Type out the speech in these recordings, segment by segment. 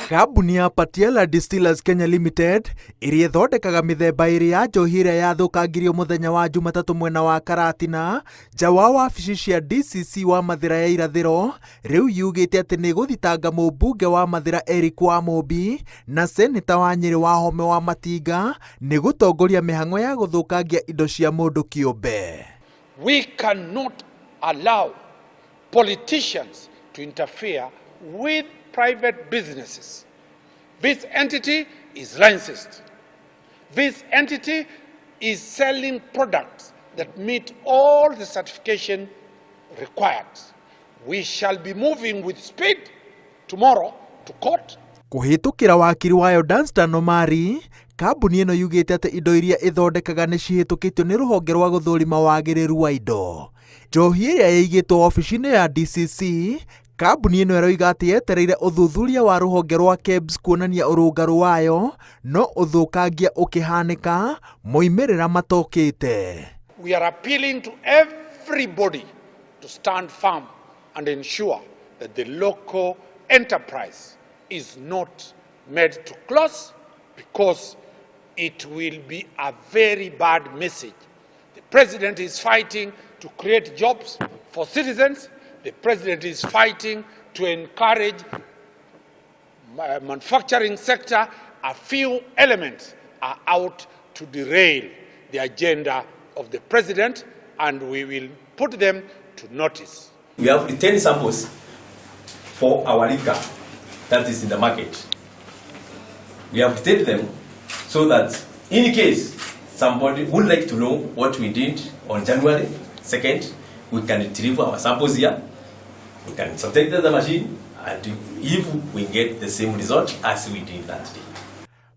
Kambuni ya Patiala Distillers Kenya Limited ĩrĩa ĩthondekaga mĩthemba ĩrĩ ya njohi ĩrĩa yathũkangirio mũthenya wa Jumatatũ mwena wa Karatina nja wa wabici cia DCC wa Mathira ya irathĩro, rĩu yugĩte atĩ nĩ gũthitanga mũmbunge wa Mathira Eric wa Mũmbi na seneta wa Nyeri wa Home wa Matinga nĩ gũtongoria mĩhang'o ya gũthũkangia indo cia mũndũ kĩũmbe. We cannot allow politicians to interfere with private businesses. This entity is licensed. This entity is selling products that meet all the certification required. We shall be moving with speed tomorrow to court. Kũhĩtũkĩra wakiri wayo Danstan Omari, kambuni ĩno yugĩte atĩ indo iria ĩthondekaga nĩ cihĩtũkĩtio nĩ rũhonge rwa gũthũrima wagĩrĩru wa indo. Njohi ĩrĩa ĩigĩtwo ofici-inĩ ya DCC, kambuni ĩno ĩroiga atĩ yetereire ũthuthuria wa rũhonge rwa KEBS kuonania ũrũngarũ wayo, no ũthũkangia ũkĩhanĩka moimĩrĩra matokĩte. We are appealing to everybody to stand firm and ensure that the local enterprise is not made to close, because it will be a very bad message. The president is fighting to create jobs for citizens. The president is fighting to encourage manufacturing sector. A few elements are out to derail the agenda of the president, and we will put them to notice. We have retained samples for our liquor that is in the market. We have retained them so that in case somebody would like to know what we did on January 2nd, we can retrieve our samples here, we can subject the machine, and if we get the same result as we did that day.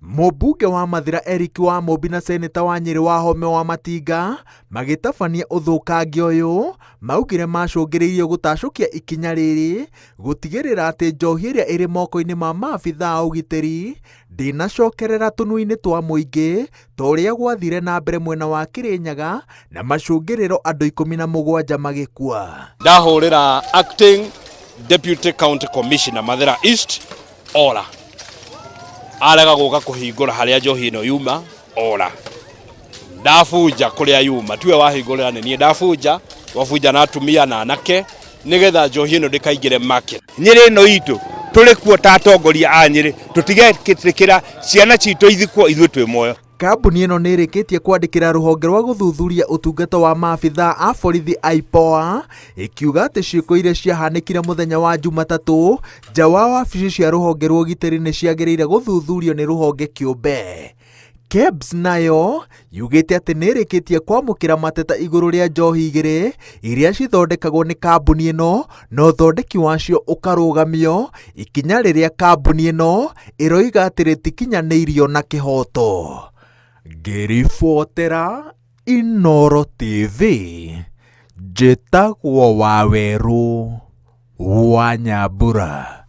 Mũmbunge wa Mathira Eric wa Mũmbi na seneta wa Nyeri wa Home wa Matinga magĩtabania ũthũkangia ũyũ, maugire macũngĩrĩirio gũtacũkia ikinya rĩrĩ gũtigĩrĩra atĩ njohi ĩrĩa ĩrĩ moko-inĩ ma maabithaa a ũgitĩri ndĩnacokerera tũnua-inĩ twa mũingĩ ta ũrĩa gwathire na mbere mwena wa Kĩrĩnyaga na macũngĩrĩro andũ 17 magĩkua. Ndahũrĩra acting deputy county commissioner Mathira East ora arega gũka kũhingũra harĩa njohi ĩno yuma ora ndafunja kũrĩa yuma tiwe wahingũrĩra nĩ niĩ ndafunja wafunja na atumia na anake nĩgetha njohi ĩno ndĩkaingĩre market. Nyeri ĩno itũ tũrĩ kuo ta atongoria a Nyeri, tũtigetĩkĩra ciana citũ ithikwo ithuĩ twĩ muoyo. Kambuni ĩno nĩ ĩrĩkĩtie kwandĩkĩra rũhonge rwa gũthuthuria ũtungata wa maabithaa a borithi IPOA ĩkiuga atĩ ciĩko iria ciahanĩkire mũthenya wa Jumatatũ nja wa wabici cia rũhonge rwa ũgitĩri nĩ ciagĩrĩire gũthuthurio nĩ rũhonge kĩũmbe. KEBS nayo yugĩte atĩ nĩ ĩrĩkĩtie kwamũkĩra mateta igũrũ rĩa njohi igĩrĩ iria cithondekagwo nĩ kambuni ĩno na ũthondeki wacio ũkarũgamio, ikinya rĩrĩa kambuni ĩno ĩroiga atĩ rĩtikinyanĩirio na kĩhoto. Ngĩribotera Inooro TV, njĩtagwo Waweru wa Nyambura.